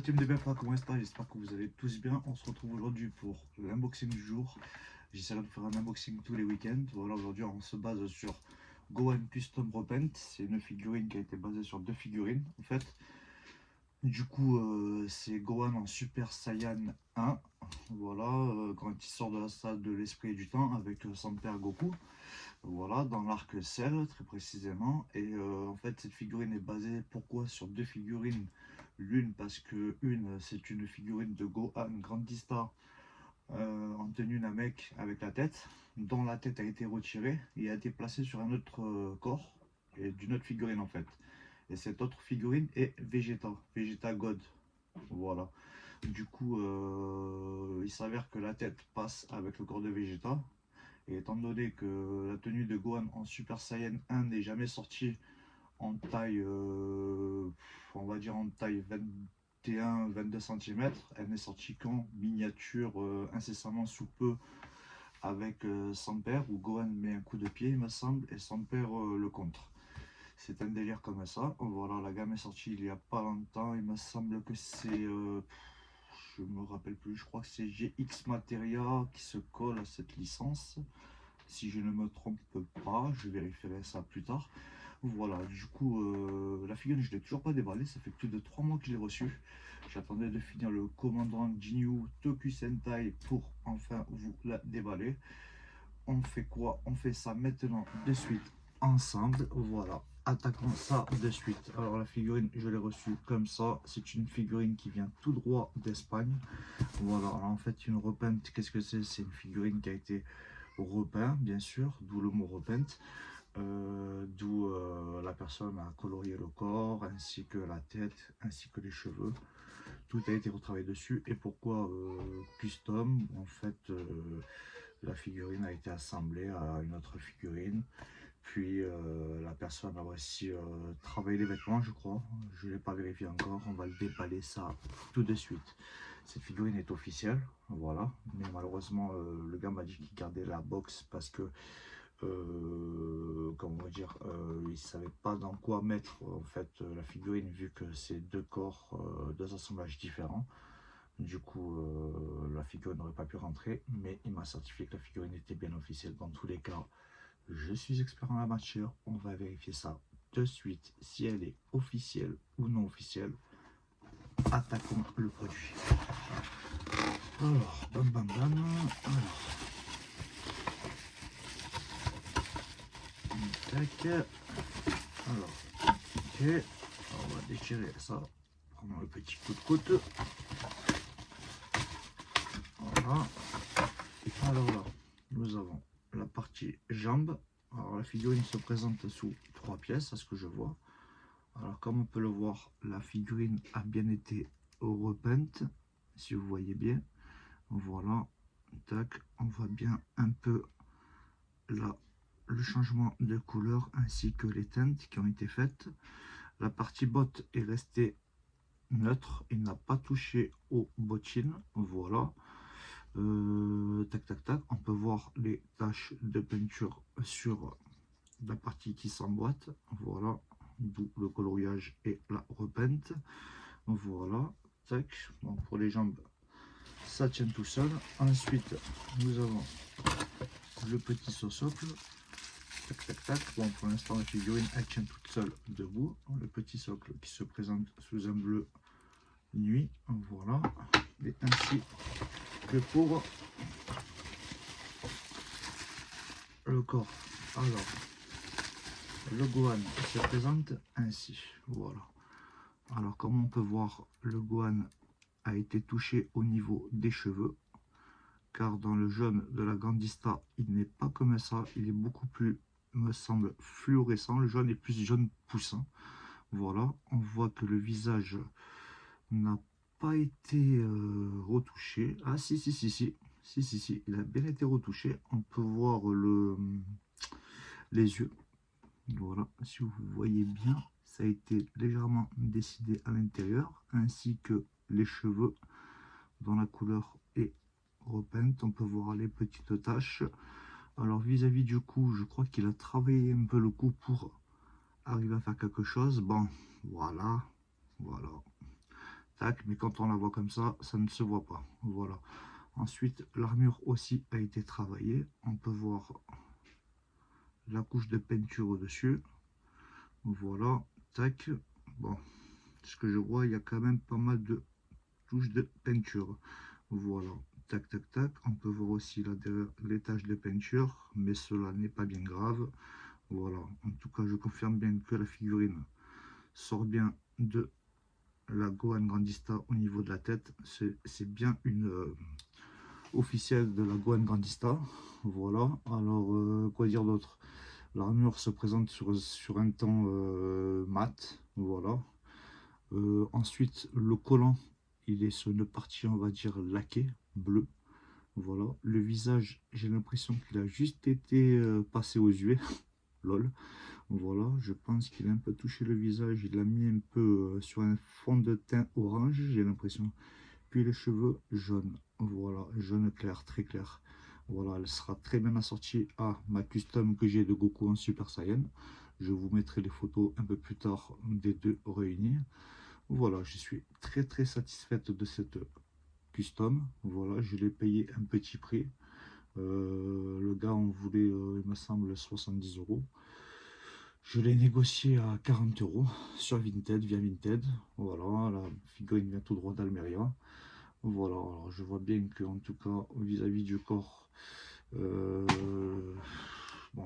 team de BFA, comment est-ce que j'espère que vous allez tous bien. On se retrouve aujourd'hui pour l'unboxing du jour. J'essaierai de faire un unboxing tous les week-ends. Voilà, aujourd'hui on se base sur Gohan Custom Repent. C'est une figurine qui a été basée sur deux figurines en fait. Du coup, c'est Gohan en Super Saiyan 1. Voilà, quand il sort de la salle de l'esprit et du temps avec son père Goku. Voilà, dans l'arc Cell très précisément. Et en fait, cette figurine est basée pourquoi sur deux figurines. L'une parce que c'est une figurine de Gohan Grandista en tenue Namek avec la tête, dont la tête a été retirée et a été placée sur un autre corps et d'une autre figurine en fait. Et cette autre figurine est Vegeta God. Voilà. Du coup, il s'avère que la tête passe avec le corps de Vegeta. Et étant donné que la tenue de Gohan en Super Saiyan 1 n'est jamais sortie en taille, on va dire en taille 21-22 cm, elle n'est sortie qu'en miniature incessamment sous peu avec son père, où Gohan met un coup de pied, il me semble, et son père le contre. C'est un délire comme ça. Voilà, la gamme est sortie il y a pas longtemps. Il me semble que c'est, je me rappelle plus, je crois que c'est GX Materia qui se colle à cette licence. Si je ne me trompe pas, je vérifierai ça plus tard. Voilà, du coup, la figurine, je ne l'ai toujours pas déballée. Ça fait plus de 3 mois que je l'ai reçue. J'attendais de finir le commandant Jinyu Toku Sentai pour enfin vous la déballer. On fait quoi? On fait ça maintenant de suite ensemble. Voilà, attaquons ça de suite. Alors la figurine, je l'ai reçue comme ça. C'est une figurine qui vient tout droit d'Espagne. Voilà, alors en fait une repeinte, qu'est-ce que c'est? C'est une figurine qui a été repeinte, bien sûr, d'où le mot repeinte. D'où la personne a colorié le corps, ainsi que la tête, ainsi que les cheveux. Tout a été retravaillé dessus. Et pourquoi custom? En fait, la figurine a été assemblée à une autre figurine. Puis la personne a aussi travaillé les vêtements, je crois. Je ne l'ai pas vérifié encore. On va le déballer ça tout de suite. Cette figurine est officielle, voilà. Mais malheureusement, le gars m'a dit qu'il gardait la box parce que comment dire, il ne savait pas dans quoi mettre en fait la figurine, vu que c'est deux corps, deux assemblages différents. Du coup, la figurine n'aurait pas pu rentrer, mais il m'a certifié que la figurine était bien officielle. Dans tous les cas, je suis expert en la matière, on va vérifier ça de suite, si elle est officielle ou non officielle. Attaquons le produit. Alors, bam bam bam. Alors. Tac. Alors, ok. On va déchirer ça. Prendre le petit coup de coude. Voilà. Alors là, nous avons la partie jambe. Alors la figurine se présente sous 3 pièces, à ce que je vois. Alors comme on peut le voir, la figurine a bien été repeinte, si vous voyez bien. Voilà. Tac. On voit bien un peu là le changement de couleur ainsi que les teintes qui ont été faites. La partie botte est restée neutre, il n'a pas touché aux bottines. Voilà. Tac tac tac, on peut voir les taches de peinture sur la partie qui s'emboîte. Voilà, d'où le coloriage et la repeinte. Voilà, tac. Bon, pour les jambes, ça tient tout seul. Ensuite, nous avons le petit socle. Tac tac tac. Bon, pour l'instant la figurine elle tient toute seule debout. Le petit socle qui se présente sous un bleu nuit. Voilà, et ainsi que pour le corps. Alors le Gohan se présente ainsi. Voilà. Alors comme on peut voir, le Gohan a été touché au niveau des cheveux, car dans le jaune de la Grandista, il n'est pas comme ça, il est beaucoup plus, me semble, fluorescent. Le jaune est plus jaune poussant. Voilà, on voit que le visage n'a pas été retouché. Ah si, il a bien été retouché. On peut voir les yeux. Voilà, si vous voyez bien, ça a été légèrement décidé à l'intérieur, ainsi que les cheveux dont la couleur est repeinte. On peut voir les petites taches. Alors vis-à-vis du cou, je crois qu'il a travaillé un peu le cou pour arriver à faire quelque chose. Bon, voilà, tac, mais quand on la voit comme ça ne se voit pas. Voilà. Ensuite, l'armure aussi a été travaillée. On peut voir la couche de peinture au-dessus. Voilà, tac. Bon, ce que je vois, il y a quand même pas mal de touches de peinture. Voilà, tac, tac, tac. On peut voir aussi là derrière les taches de peinture, mais cela n'est pas bien grave. Voilà, en tout cas, je confirme bien que la figurine sort bien de la Gohan Grandista au niveau de la tête. C'est bien une officielle de la Gohan Grandista. Voilà, alors quoi dire d'autre? L'armure se présente sur un ton mat. Voilà. Ensuite, le collant, il est sur une partie, on va dire, laquée, bleu. Voilà. Le visage, j'ai l'impression qu'il a juste été passé aux yeux. Lol. Voilà, je pense qu'il a un peu touché le visage, il l'a mis un peu sur un fond de teint orange, j'ai l'impression. Puis les cheveux jaunes, voilà, jaune clair, très clair. Voilà, elle sera très bien assortie à ma custom que j'ai de Goku en Super Saiyan. Je vous mettrai les photos un peu plus tard des deux réunis. Voilà, je suis très satisfaite de cette custom. Voilà, je l'ai payé un petit prix. Le gars en voulait, il me semble, 70 €. Je l'ai négocié à 40 € sur Vinted, via Vinted. Voilà, la figurine vient tout droit d'Almeria. Voilà, alors je vois bien que, en tout cas, vis-à-vis du corps, bon,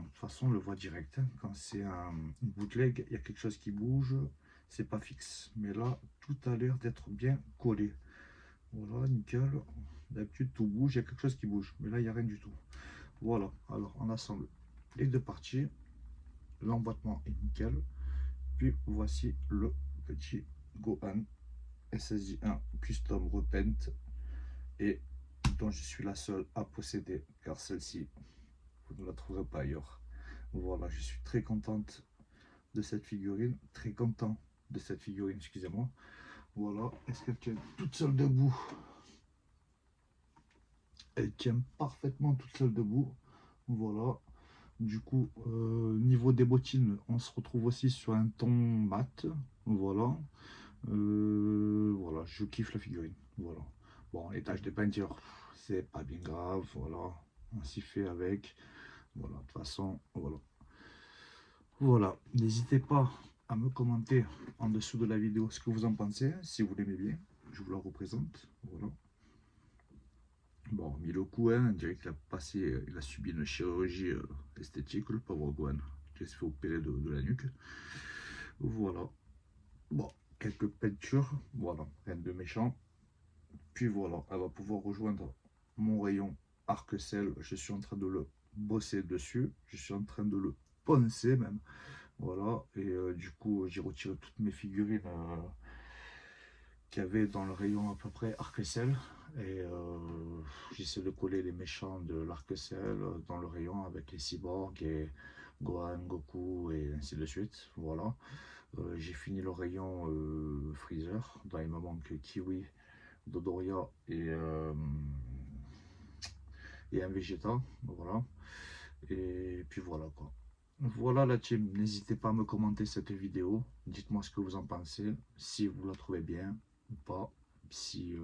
de toute façon, on le voit direct. Hein. Quand c'est une bootleg, il y a quelque chose qui bouge, c'est pas fixe. Mais là, tout a l'air d'être bien collé. Voilà, nickel. D'habitude, tout bouge, il y a quelque chose qui bouge. Mais là, il n'y a rien du tout. Voilà, alors on assemble les deux parties. L'emboîtement est nickel. Puis voici le petit Gohan SSJ1 Custom Repaint, et dont je suis la seule à posséder, car celle-ci, vous ne la trouverez pas ailleurs. Voilà, je suis très contente de cette figurine, excusez-moi. Voilà, est-ce qu'elle tient toute seule debout? Elle tient parfaitement toute seule debout. Voilà. Du coup, niveau des bottines, on se retrouve aussi sur un ton mat. Voilà. Voilà, je kiffe la figurine. Voilà. Bon, les taches de peinture, c'est pas bien grave. Voilà, on s'y fait avec. Voilà, de toute façon, voilà. Voilà, n'hésitez pas à me commenter en dessous de la vidéo ce que vous en pensez. Si vous l'aimez bien, je vous la représente. Voilà. Bon, mis le coup, hein, on dirait qu'il a passé, il a subi une chirurgie esthétique, le pauvre Gohan, qui s'est fait opérer de la nuque. Voilà. Bon, quelques peintures, voilà, rien de méchant. Puis voilà, elle va pouvoir rejoindre mon rayon Arc-Ciel. Je suis en train de le bosser dessus, je suis en train de le poncer même. Voilà, et du coup, j'ai retiré toutes mes figurines qu'il y avait dans le rayon à peu près Arc-Ciel, et j'essaie de coller les méchants de l'Arc-Ciel dans le rayon avec les cyborgs et Gohan, Goku et ainsi de suite. Voilà, j'ai fini le rayon Freezer, dont il me manque Kiwi, Dodoria et un Vegeta. Voilà, et puis voilà quoi. Voilà la team, n'hésitez pas à me commenter cette vidéo, dites-moi ce que vous en pensez, si vous la trouvez bien ou pas, si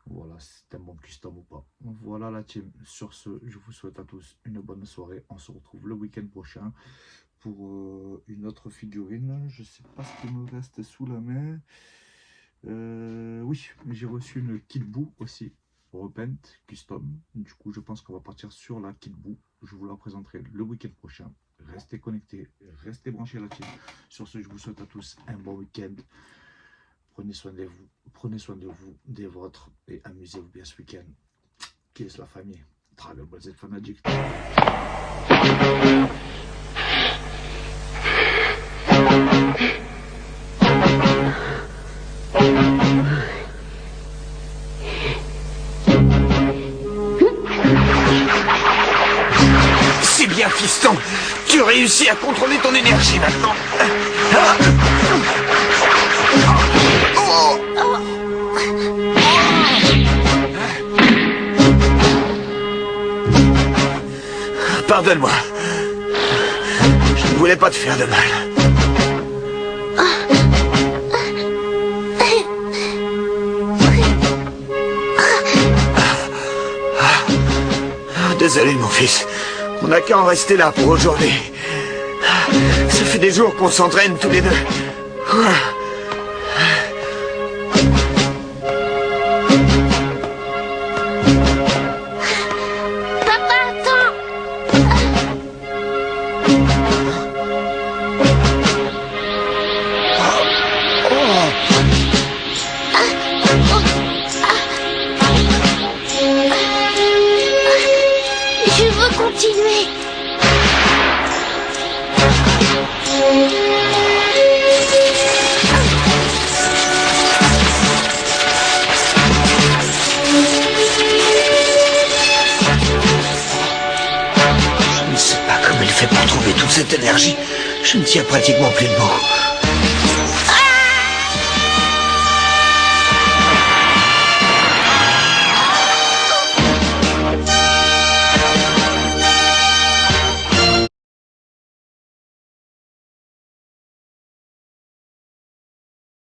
voilà, c'est un bon custom ou pas. Voilà la team, sur ce, je vous souhaite à tous une bonne soirée. On se retrouve le week-end prochain pour une autre figurine. Je sais pas ce qui me reste sous la main. Oui, j'ai reçu une Kid Buu aussi, Repaint Custom. Du coup, je pense qu'on va partir sur la Kid Buu. Je vous la présenterai le week-end prochain. Restez connectés, restez branchés à la team. Sur ce, je vous souhaite à tous un bon week-end. Prenez soin de vous, des vôtres, et amusez-vous bien ce week-end. Kiss la famille. Dragon Ball Z Fanatic. C'est bien, fiston. Tu réussis à contrôler ton énergie maintenant. Pardonne-moi. Je ne voulais pas te faire de mal. Désolé, mon fils. On n'a qu'à en rester là pour aujourd'hui. Ça fait des jours qu'on s'entraîne tous les deux. Papa, attends. Je veux continuer. Je ne sais pas comment il fait pour trouver toute cette énergie. Je ne tiens pratiquement plus debout.